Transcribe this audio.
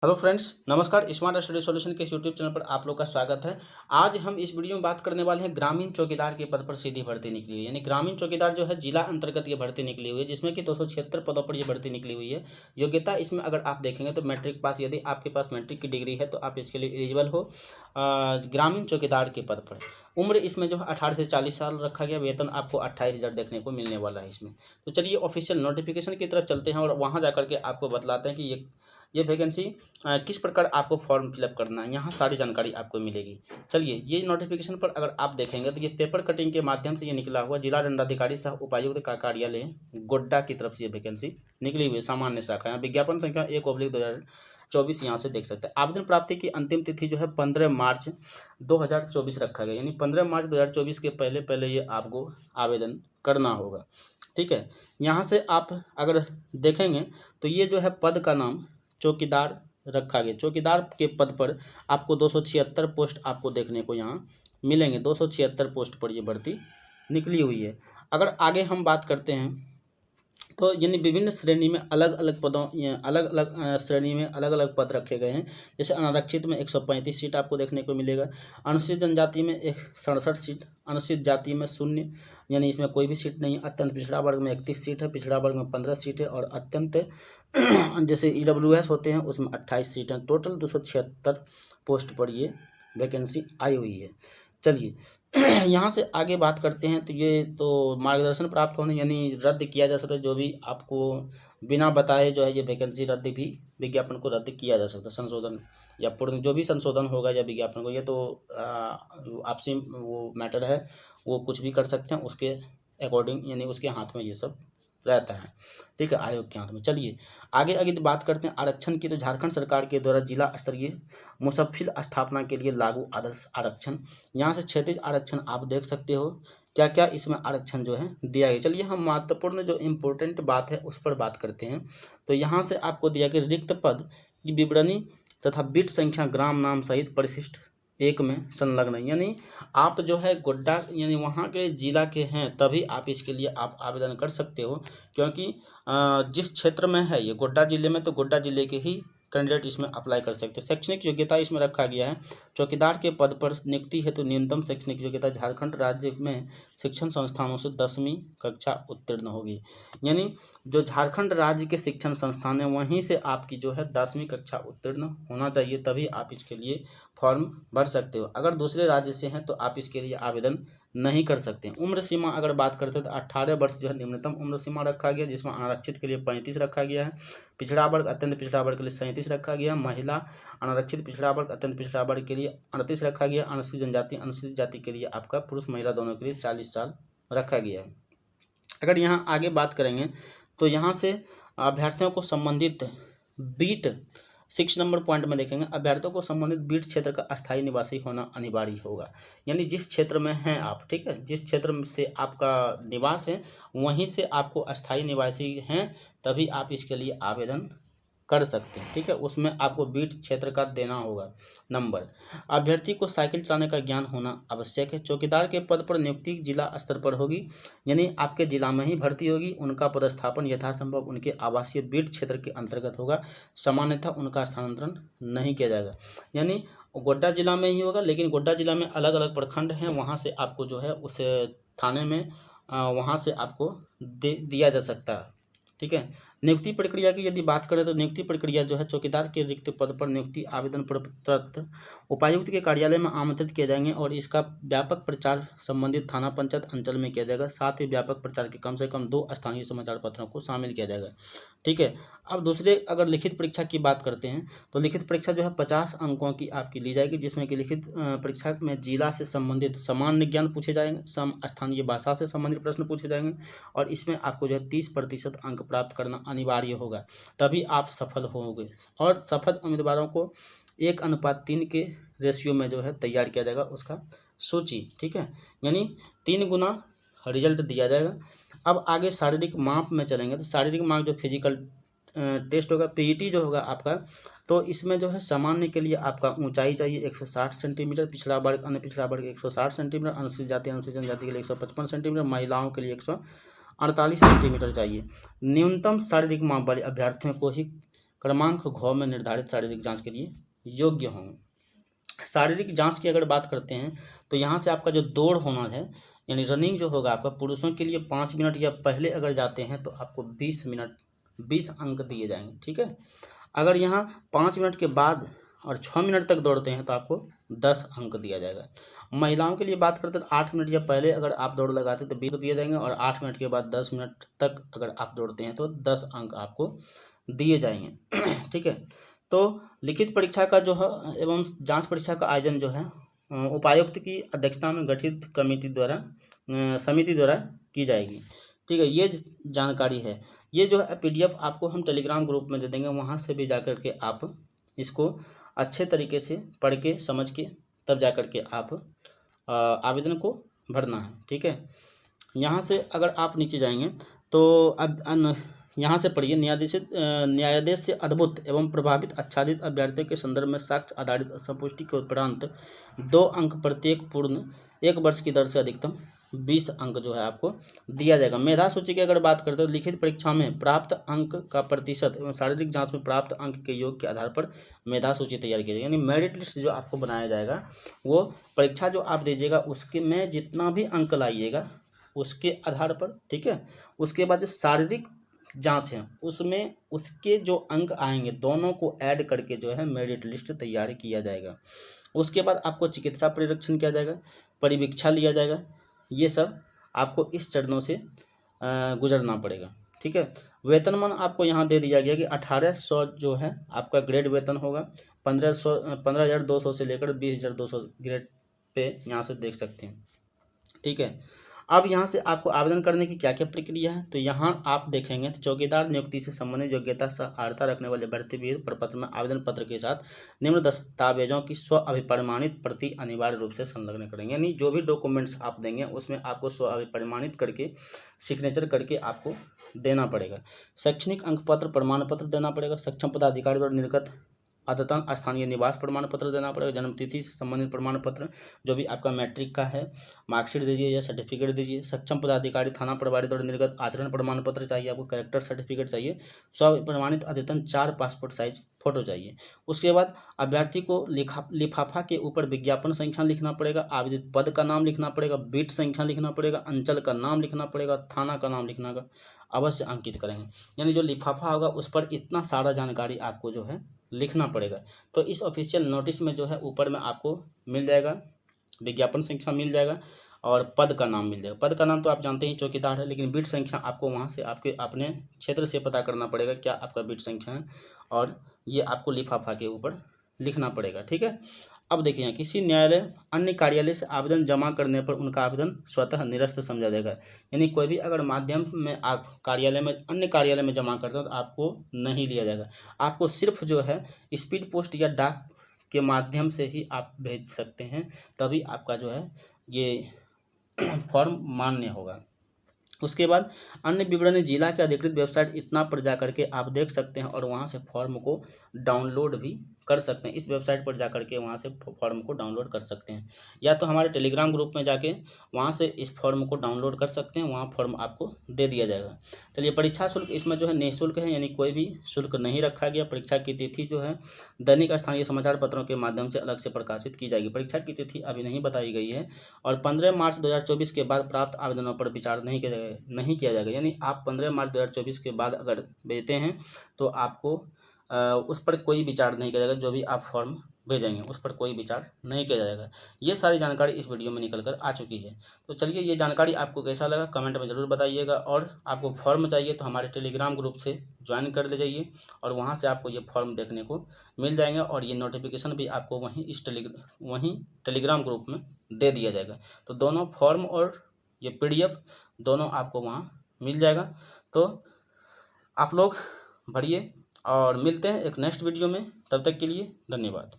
Hello friends, नमस्कार। Smart study solution के इस यूट्यूब चैनल पर आप लोग का स्वागत है। आज हम इस वीडियो में बात करने वाले हैं ग्रामीण चौकीदार के पद पर सीधी भर्ती निकली हुई है। यानी ग्रामीण चौकीदार जो है जिला अंतर्गत ये भर्ती निकली हुई है, जिसमें कि 276 पदों पर ये भर्ती निकली हुई है। योग्यता इसमें अगर आप देखेंगे तो मैट्रिक पास, यदि आपके पास मैट्रिक की डिग्री है तो आप इसके लिए एलिजिबल हो ग्रामीण चौकीदार के पद पर। उम्र इसमें जो है 18 से 40 साल रखा गया। वेतन आपको 28,000 देखने को मिलने वाला है इसमें। तो चलिए ऑफिशियल नोटिफिकेशन की तरफ चलते हैं और वहाँ जा करके आपको बतलाते हैं कि ये वैकेंसी किस प्रकार आपको फॉर्म फिलअप करना है। यहाँ सारी जानकारी आपको मिलेगी। चलिए, ये नोटिफिकेशन पर अगर आप देखेंगे तो ये पेपर कटिंग के माध्यम से ये निकला हुआ जिला दंडाधिकारी सह उपायुक्त का कार्यालय गोड्डा की तरफ से ये वैकेंसी निकली हुई है। सामान्य शाखा, यहाँ विज्ञापन संख्या 1/2024 यहाँ से देख सकते हैं। आवेदन प्राप्ति की अंतिम तिथि जो है 15 मार्च 2024 रखा गया। यानी 15 मार्च 2024 के पहले पहले ये आपको आवेदन करना होगा। ठीक है, यहाँ से आप अगर देखेंगे तो ये जो है पद का नाम चौकीदार रखा गया। चौकीदार के पद पर आपको 276 पोस्ट आपको देखने को यहाँ मिलेंगे। 276 पोस्ट पर ये भर्ती निकली हुई है। अगर आगे हम बात करते हैं तो यानी विभिन्न श्रेणी में अलग अलग पदों अलग अलग श्रेणी में अलग अलग पद रखे गए हैं। जैसे अनारक्षित में 135 सीट आपको देखने को मिलेगा। अनुसूचित जनजाति में 67 सीट, अनुसूचित जाति में 0, यानी इसमें कोई भी सीट नहीं है। अत्यंत पिछड़ा वर्ग में 31 सीट है, पिछड़ा वर्ग में 15 सीट है और अत्यंत जैसे EWS होते हैं उसमें 28 सीट हैं। टोटल 276 पोस्ट पर ये वैकेंसी आई हुई है। चलिए यहाँ से आगे बात करते हैं तो ये तो मार्गदर्शन प्राप्त होने यानी रद्द किया जा सकता है। जो भी आपको बिना बताए जो है ये वैकेंसी रद्द भी, विज्ञापन को रद्द किया जा सकता है। संशोधन या पूर्ण जो भी संशोधन होगा या विज्ञापन को, ये तो आपसी वो मैटर है, वो कुछ भी कर सकते हैं उसके अकॉर्डिंग, यानी उसके हाथ में ये सब रहता है। ठीक है, आयोग के हाथ में। चलिए आगे बात करते हैं आरक्षण की। तो झारखंड सरकार के द्वारा जिला स्तरीय मुसफिल स्थापना के लिए लागू आदर्श आरक्षण, यहाँ से क्षैतिज आरक्षण आप देख सकते हो क्या क्या इसमें आरक्षण जो है दिया गया। चलिए हम महत्वपूर्ण जो इम्पोर्टेंट बात है उस पर बात करते हैं। तो यहाँ से आपको दिया गया रिक्त पद की विवरणी तथा बिट संख्या ग्राम नाम सहित परिशिष्ट 1 में संलग्न है। यानी आप जो है गोड्डा यानी वहाँ के जिला के हैं तभी आप इसके लिए आप आवेदन कर सकते हो, क्योंकि जिस क्षेत्र में है ये गोड्डा जिले में, तो गोड्डा जिले के ही कैंडिडेट इसमें अप्लाई कर सकते हैं। शैक्षणिक योग्यता इसमें रखा गया है। चौकीदार के पद पर नियुक्ति है तो न्यूनतम शैक्षणिक योग्यता झारखंड राज्य में शिक्षण संस्थानों से 10वीं कक्षा उत्तीर्ण होगी। यानी जो झारखंड राज्य के शिक्षण संस्थान है वहीं से आपकी जो है 10वीं कक्षा उत्तीर्ण होना चाहिए, तभी आप इसके लिए फॉर्म भर सकते हो। अगर दूसरे राज्य से हैं तो आप इसके लिए आवेदन नहीं कर सकते। उम्र सीमा अगर बात करते हैं तो 18 वर्ष जो है निम्नतम उम्र सीमा रखा गया, जिसमें अनारक्षित के लिए 35 रखा गया है। पिछड़ा वर्ग अत्यंत पिछड़ा वर्ग के लिए 37 रखा गया। महिला अनारक्षित पिछड़ा वर्ग अत्यंत पिछड़ा वर्ग के लिए 38 रखा गया। अनुसूचित जनजाति अनुसूचित जाति के लिए आपका पुरुष महिला दोनों के लिए 40 साल रखा गया है। अगर यहाँ आगे बात करेंगे तो यहाँ से अभ्यर्थियों को संबंधित बीट 6 नंबर पॉइंट में देखेंगे, अभ्यर्थियों को संबंधित बीट क्षेत्र का अस्थायी निवासी होना अनिवार्य होगा। यानी जिस क्षेत्र में हैं आप, ठीक है, जिस क्षेत्र से आपका निवास है वहीं से आपको अस्थायी निवासी हैं तभी आप इसके लिए आवेदन कर सकते हैं। ठीक है, उसमें आपको बीट क्षेत्र का देना होगा नंबर। अभ्यर्थी को साइकिल चलाने का ज्ञान होना आवश्यक है। चौकीदार के पद पर नियुक्ति जिला स्तर पर होगी, यानी आपके जिला में ही भर्ती होगी। उनका पदस्थापन यथासंभव उनके आवासीय बीट क्षेत्र के अंतर्गत होगा। सामान्यतः उनका स्थानांतरण नहीं किया जाएगा। यानी गोड्डा जिला में ही होगा, लेकिन गोड्डा जिला में अलग अलग प्रखंड हैं, वहाँ से आपको जो है उस थाने में वहाँ से आपको दिया जा सकता है। ठीक है, नियुक्ति प्रक्रिया की यदि बात करें तो नियुक्ति प्रक्रिया जो है चौकीदार के रिक्त पद पर नियुक्ति आवेदन पत्र उपायुक्त के कार्यालय में आमंत्रित किए जाएंगे और इसका व्यापक प्रचार संबंधित थाना पंचायत अंचल में किया जाएगा। साथ ही व्यापक प्रचार के कम से कम 2 स्थानीय समाचार पत्रों को शामिल किया जाएगा। ठीक है, अब दूसरे अगर लिखित परीक्षा की बात करते हैं तो लिखित परीक्षा जो है 50 अंकों की आपकी ली जाएगी, जिसमें कि लिखित परीक्षा में जिला से संबंधित सामान्य ज्ञान पूछे जाएंगे, स्थानीय भाषा से संबंधित प्रश्न पूछे जाएंगे और इसमें आपको जो है 30% अंक प्राप्त करना अनिवार्य होगा, तभी आप सफल होंगे। और सफल उम्मीदवारों को 1:3 के रेशियो में जो है तैयार किया जाएगा उसका सूची। ठीक है, यानी 3 गुना रिजल्ट दिया जाएगा। अब आगे शारीरिक माप में चलेंगे तो शारीरिक माप जो फिजिकल टेस्ट होगा, PET जो होगा आपका, तो इसमें जो है सामान्य के लिए आपका ऊंचाई चाहिए 160 सेंटीमीटर, पिछड़ा वर्ग अन्य पिछड़ा वर्ग 160 सेंटीमीटर, अनुसूचित जाति अनुसूचित जनजाति के लिए 155 सेंटीमीटर, महिलाओं के लिए 148 सेंटीमीटर चाहिए। न्यूनतम शारीरिक माप वाले अभ्यर्थियों को ही क्रमांक घ में निर्धारित शारीरिक जांच के लिए योग्य होंगे। शारीरिक जांच की अगर बात करते हैं तो यहाँ से आपका जो दौड़ होना है यानी रनिंग जो होगा आपका पुरुषों के लिए 5 मिनट या पहले अगर जाते हैं तो आपको 20 अंक दिए जाएंगे, ठीक है। अगर यहाँ 5 मिनट के बाद और 6 मिनट तक दौड़ते हैं तो आपको 10 अंक दिया जाएगा। महिलाओं के लिए बात करते हैं तो 8 मिनट या पहले अगर आप दौड़ लगाते हैं तो 20 दिए जाएंगे, और 8 मिनट के बाद 10 मिनट तक अगर आप दौड़ते हैं तो 10 अंक आपको दिए जाएंगे, ठीक है। तो लिखित परीक्षा का जो है एवं जांच परीक्षा का आयोजन जो है उपायुक्त की अध्यक्षता में गठित समिति द्वारा की जाएगी, ठीक है। ये जानकारी है, ये जो है PDF आपको हम टेलीग्राम ग्रुप में दे देंगे, वहाँ से भी जा कर के आप इसको अच्छे तरीके से पढ़ के समझ के तब जा कर के आप आवेदन को भरना है, ठीक है। यहाँ से अगर आप नीचे जाएंगे तो अब यहाँ से पढ़िए, न्यायाधीश से अद्भुत एवं प्रभावित आच्छादित अभ्यर्थियों के संदर्भ में साक्ष्य आधारित संपुष्टि के उपरांत 2 अंक प्रत्येक पूर्ण 1 वर्ष की दर से अधिकतम 20 अंक जो है आपको दिया जाएगा। मेधा सूची की अगर बात करते हैं तो लिखित परीक्षा में प्राप्त अंक का प्रतिशत एवं शारीरिक जांच में प्राप्त अंक के योग के आधार पर मेधा सूची तैयार की जाएगी, यानी मेरिट लिस्ट जो आपको बनाया जाएगा वो परीक्षा जो आप दीजिएगा उसके में जितना भी अंक लाइएगा उसके आधार पर, ठीक है। उसके बाद जो शारीरिक जांच है उसमें उसके जो अंक आएंगे दोनों को ऐड करके जो है मेरिट लिस्ट तैयार किया जाएगा। उसके बाद आपको चिकित्सा परिरक्षण किया जाएगा, परिवीक्षा लिया जाएगा, ये सब आपको इस चरणों से गुजरना पड़ेगा, ठीक है। वेतनमान आपको यहाँ दे दिया गया कि 1800 जो है आपका ग्रेड वेतन होगा, 15,200 से लेकर 20,200 ग्रेड पे यहाँ से देख सकते हैं, ठीक है। अब यहाँ से आपको आवेदन करने की क्या क्या प्रक्रिया है तो यहाँ आप देखेंगे तो चौकीदार नियुक्ति से संबंधित योग्यता सह अर्हता रखने वाले अभ्यर्थी भी प्रपत्र में आवेदन पत्र के साथ निम्न दस्तावेजों की स्व अभिप्रमाणित प्रति अनिवार्य रूप से संलग्न करेंगे, यानी जो भी डॉक्यूमेंट्स आप देंगे उसमें आपको स्व अभिप्रमाणित करके सिग्नेचर करके आपको देना पड़ेगा। शैक्षणिक अंक पत्र प्रमाण पत्र देना पड़ेगा, सक्षम पदाधिकारी द्वारा निर्गत अद्यतन स्थानीय निवास प्रमाण पत्र देना पड़ेगा, जन्म तिथि से संबंधित प्रमाण पत्र जो भी आपका मैट्रिक का है मार्कशीट दीजिए या सर्टिफिकेट दीजिए, सक्षम पदाधिकारी थाना प्रभारी द्वारा निर्गत आचरण प्रमाण पत्र चाहिए, आपको कैरेक्टर सर्टिफिकेट चाहिए, स्व प्रमाणित अद्यतन 4 पासपोर्ट साइज फोटो चाहिए। उसके बाद अभ्यर्थी को लिफाफा के ऊपर विज्ञापन संख्या लिखना पड़ेगा, आवेदित पद का नाम लिखना पड़ेगा, बिट संख्या लिखना पड़ेगा, अंचल का नाम लिखना पड़ेगा, थाना का नाम लिखना का अवश्य अंकित करेंगे, यानी जो लिफाफा होगा उस पर इतना सारा जानकारी आपको जो है लिखना पड़ेगा। तो इस ऑफिशियल नोटिस में जो है ऊपर में आपको मिल जाएगा विज्ञापन संख्या मिल जाएगा और पद का नाम मिल जाएगा। पद का नाम तो आप जानते ही चौकीदार है, लेकिन बिट संख्या आपको वहाँ से आपके अपने क्षेत्र से पता करना पड़ेगा क्या आपका बिट संख्या है, और ये आपको लिफाफा के ऊपर लिखना पड़ेगा, ठीक है। अब देखिए किसी न्यायालय अन्य कार्यालय से आवेदन जमा करने पर उनका आवेदन स्वतः निरस्त समझा जाएगा, यानी कोई भी अगर माध्यम में आप कार्यालय में अन्य कार्यालय में जमा करते हो तो आपको नहीं लिया जाएगा। आपको सिर्फ जो है स्पीड पोस्ट या डाक के माध्यम से ही आप भेज सकते हैं, तभी आपका जो है ये फॉर्म मान्य होगा। उसके बाद अन्य विवरण जिला के अधिकृत वेबसाइट इतना पर जा करके आप देख सकते हैं और वहाँ से फॉर्म को डाउनलोड भी कर सकते हैं। इस वेबसाइट पर जा करके वहाँ से फॉर्म को डाउनलोड कर सकते हैं, या तो हमारे टेलीग्राम ग्रुप में जाके वहाँ से इस फॉर्म को डाउनलोड कर सकते हैं, वहाँ फॉर्म आपको दे दिया जाएगा। चलिए परीक्षा शुल्क इसमें जो है निःशुल्क है, यानी कोई भी शुल्क नहीं रखा गया। परीक्षा की तिथि जो है दैनिक स्थानीय समाचार पत्रों के माध्यम से अलग से प्रकाशित की जाएगी। परीक्षा की तिथि अभी नहीं बताई गई है और 15 मार्च 2024 के बाद प्राप्त आवेदनों पर विचार नहीं किया जाएगा, यानी आप 15 मार्च 2024 के बाद अगर भेजते हैं तो आपको उस पर कोई विचार नहीं किया जाएगा। जो भी आप फॉर्म भेजेंगे उस पर कोई विचार नहीं किया जाएगा। ये सारी जानकारी इस वीडियो में निकल कर आ चुकी है। तो चलिए ये जानकारी आपको कैसा लगा कमेंट में ज़रूर बताइएगा, और आपको फॉर्म चाहिए तो हमारे टेलीग्राम ग्रुप से ज्वाइन कर ले जाइए और वहाँ से आपको ये फॉर्म देखने को मिल जाएंगे, और ये नोटिफिकेशन भी आपको वहीं टेलीग्राम ग्रुप में दे दिया जाएगा। तो दोनों फॉर्म और ये PDF दोनों आपको वहाँ मिल जाएगा। तो आप लोग भरिए और मिलते हैं एक नेक्स्ट वीडियो में, तब तक के लिए धन्यवाद।